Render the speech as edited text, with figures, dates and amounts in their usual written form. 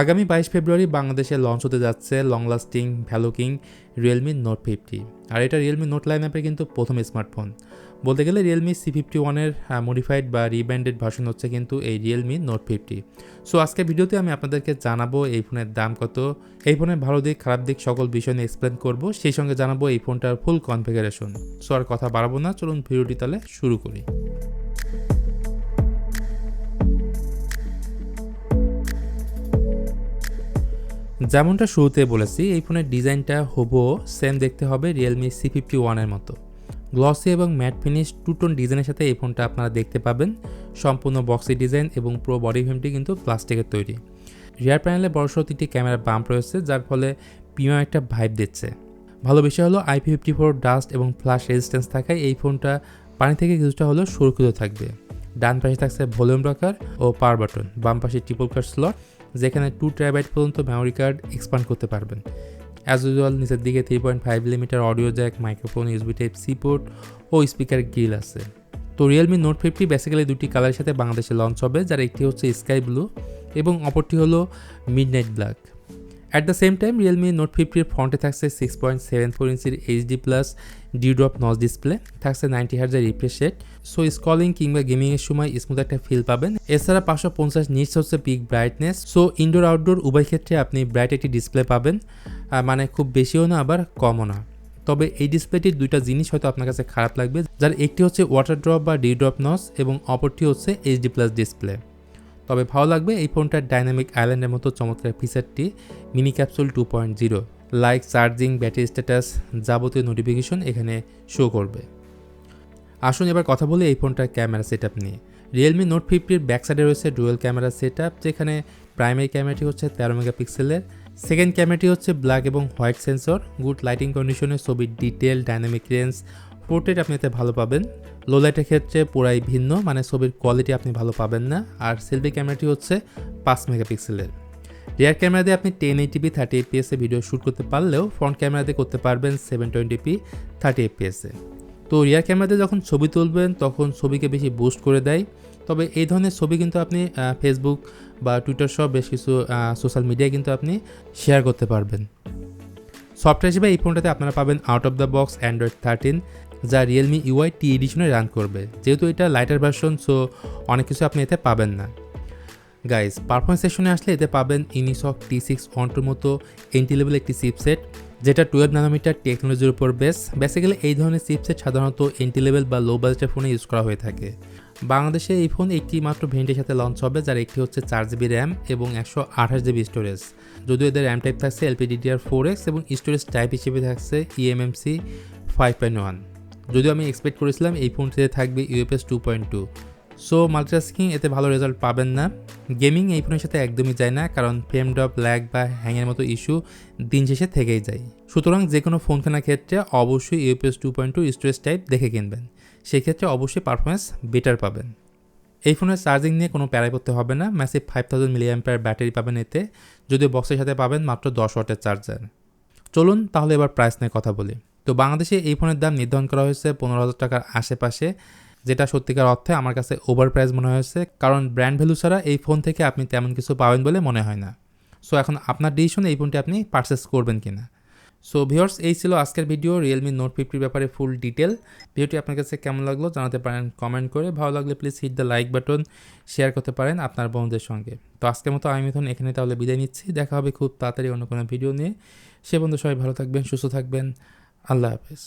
আগামী 22 ফেব্রুয়ারি বাংলাদেশে লঞ্চ হতে যাচ্ছে long lasting value king Realme note 50। আর এটা রিয়েলমি নোট লাইন অ্যাপের কিন্তু প্রথম স্মার্টফোন। বলতে গেলে রিয়েলমি C51-এর মডিফাইড বা রিব্র্যান্ডেড ভার্সন হচ্ছে কিন্তু এই রিয়েলমি নোট 50। সো আজকে ভিডিওতে আমি আপনাদেরকে জানাবো এই ফোনের দাম কত, এই ফোনের ভালো দিক খারাপ দিক সকল বিষয় নিয়ে এক্সপ্লেন করবো, সেই সঙ্গে জানাবো এই ফোনটার ফুল কনফিগারেশন। সো আর কথা বাড়াবো না, চলুন ভিডিওটি তাহলে শুরু করি। যেমনটা শুরুতে বলেছি, এই ফোনের ডিজাইনটা হুবহু সেম দেখতে হবে রিয়েলমি C51-এর মতো। গ্লসি এবং ম্যাট ফিনিশ টু টোন ডিজাইনের সাথে এই ফোনটা আপনারা দেখতে পাবেন। সম্পূর্ণ বক্সি ডিজাইন এবং পুরো বডি ফ্রেমটি কিন্তু প্লাস্টিকের তৈরি। রিয়ার প্যানেলে বড়সড় 3টি ক্যামেরা বাম্প রয়েছে, যার ফলে প্রিমিয়াম একটা ভাইব দিচ্ছে। ভালো বিষয় হলো IP54 ডাস্ট এবং ফ্লাশ রেজিস্ট্যান্স থাকায় এই ফোনটা পানি থেকে কিছুটা হলেও সুরক্ষিত থাকবে। ডান পাশে থাকছে ভলিউম রকার ও পাওয়ার বাটন, বাম পাশে ট্রিপল কাট স্লট, যেখানে 2 TB পর্যন্ত মেমোরি কার্ড এক্সপান্ড করতে পারবেন। অ্যাজ ইউজুয়াল নিচের দিকে 3.5mm audio jack, microphone, USB Type-C port ও স্পিকার গ্রিল আছে। তো রিয়েলমি নোট 50 বেসিক্যালি দুটি কালারের সাথে বাংলাদেশে লঞ্চ হবে, যার একটি হচ্ছে স্কাই ব্লু এবং অপরটি হলো midnight black. At the same time Realme note 50-এর ফ্রন্টে থাকছে 6.74 ইঞ্চির HD+ ডিউড্রপ নচ ডিসপ্লে, থাকছে 90 Hz refresh rate. So scrolling কিংবা গেমিংয়ের সময় স্মুথ একটা ফিল পাবেন। এছাড়া 550 নিটস হচ্ছে pick brightness. So indoor outdoor উভয় ক্ষেত্রে আপনি ব্রাইট একটি ডিসপ্লে পাবেন, মানে খুব বেশিও না আবার কমও না। তবে এই ডিসপ্লেটির দুইটা জিনিস হয়তো আপনার কাছে খারাপ লাগবে, যার একটি হচ্ছে ওয়াটার ড্রপ বা ডিউড্রপ নচ এবং অপরটি হচ্ছে HD+ ডিসপ্লে। তবে ভালো লাগবে এই ফোনটার ডাইনামিক আইল্যান্ডের মতো চমৎকার ফিচারটি mini capsule 2.0, like charging, battery status, যাবতীয় নোটিফিকেশন এখানে শো করবে। আসুন এবার কথা বলি এই ফোনটার ক্যামেরা সেটআপ নিয়ে। রিয়েলমি নোট 50-এর ব্যাক সাইডে রয়েছে ডুয়েল ক্যামেরা সেটআপ, যেখানে প্রাইমারি ক্যামেরাটি হচ্ছে 13 মেগাপিক্সেলের, সেকেন্ড ক্যামেরাটি হচ্ছে ব্ল্যাক এবং হোয়াইট সেন্সর, গুড লাইটিং কন্ডিশনে ছবির ডিটেল, ডাইনামিক রেঞ্জ, পোর্ট্রেট আপনি এতে ভালো পাবেন। লো লাইটের ক্ষেত্রে পুরাই ভিন্ন, মানে ছবির কোয়ালিটি আপনি ভালো পাবেন না। আর সেলফি ক্যামেরাটি হচ্ছে 5 মেগাপিক্সেলের। রিয়ার ক্যামেরা দিয়ে আপনি 1080p 30fps এ ভিডিও শ্যুট করতে পারলেও ফ্রন্ট ক্যামেরা দিয়ে করতে পারবেন 720p 30fps এ। তো রিয়ার ক্যামেরাতে যখন ছবি তুলবেন তখন ছবিকে বেশি বুস্ট করে দেয়। তবে এই ধরনের ছবি কিন্তু আপনি ফেসবুক বা টুইটার সহ বেশ কিছু সোশ্যাল মিডিয়ায় কিন্তু আপনি শেয়ার করতে পারবেন। সফটওয়্যার হিসেবে এই ফোনটাতে আপনারা পাবেন out of the box Android 13, যা রিয়েলমি UI T এডিশনে রান করবে। যেহেতু এটা লাইটার ভার্সন, সো অনেক কিছু আপনি এতে পাবেন না। গাইজ, পারফরমেন্স সেকশনে আসলে এতে পাবেন ইনিসক T612 মতো এন্ট্রি লেভেল একটি চিপসেট, যেটা 12 ন্যানোমিটার টেকনোলজির উপর বেসিক্যালি এই ধরনের চিপসেট সাধারণত এন্ট্রি লেভেল বা লো বাজেটের ফোনে ইউজ করা হয়ে থাকে। বাংলাদেশে এই ফোন একটি মাত্র ভেরিয়েন্টের সাথে লঞ্চ হবে, যার একটি হচ্ছে 4GB র্যাম এবং 128GB স্টোরেজ। যদিও এদের র্যাম টাইপ থাকছে LPDDR4X এবং স্টোরেজ টাইপ হিসেবে থাকছে eMMC 5.1। যদিও আমি এক্সপেক্ট করেছিলাম এই ফোনটিতে থাকবে UFS 2.2। সো মাল্টিটাস্কিং এতে ভালো রেজাল্ট পাবেন না। গেমিং এই ফোনের সাথে একদমই যায় না, কারণ ফ্রেম ড্রপ, ল্যাগ বা হ্যাংয়ের মতো ইস্যু দিন শেষে থেকেই যায়। সুতরাং যে কোনো ফোন কেনার ক্ষেত্রে অবশ্যই UFS 2.2 স্টোরেজ টাইপ দেখে কিনবেন, সেক্ষেত্রে অবশ্যই পারফরমেন্স বেটার পাবেন। এই ফোনের চার্জিং নিয়ে কোনো প্যারাই করতে হবে না, ম্যাসিভ 5000 mAh ব্যাটারি পাবেন এতে, যদিও বক্সের সাথে পাবেন মাত্র 10 ওয়াটের চার্জার। চলুন তাহলে এবার প্রাইস নিয়ে কথা বলি। তো বাংলাদেশে এই ফোনের দাম নির্ধারণ করা হয়েছে 15,000 টাকার আশেপাশে, যেটা সত্যিকার অর্থে আমার কাছে ওভার প্রাইস মনে হয়েছে, কারণ ব্র্যান্ড ভ্যালু ছাড়া এই ফোন থেকে আপনি তেমন কিছু পাবেন বলে মনে হয় না। সো এখন আপনার ডিসিশন এই ফোনটি আপনি পারচেস করবেন কিনা। সো ভিউয়ার্স, এই ছিল আজকের ভিডিও রিয়েলমি নোট 50 ব্যাপারে ফুল ডিটেল। ভিডিওটি আপনার কাছে কেমন লাগলো জানাতে পারেন কমেন্ট করে। ভালো লাগলে please hit the like button, share করতে পারেন আপনার বন্ধুদের সঙ্গে। তো আজকের মতো আমি মিথুন এখানে তাহলে বিদায় নিচ্ছি। দেখা হবে খুব তাড়াতাড়ি অন্য কোনো ভিডিও নিয়ে। সে বন্ধু সবাই ভালো থাকবেন, সুস্থ থাকবেন। আল্লাহ হাফেজ।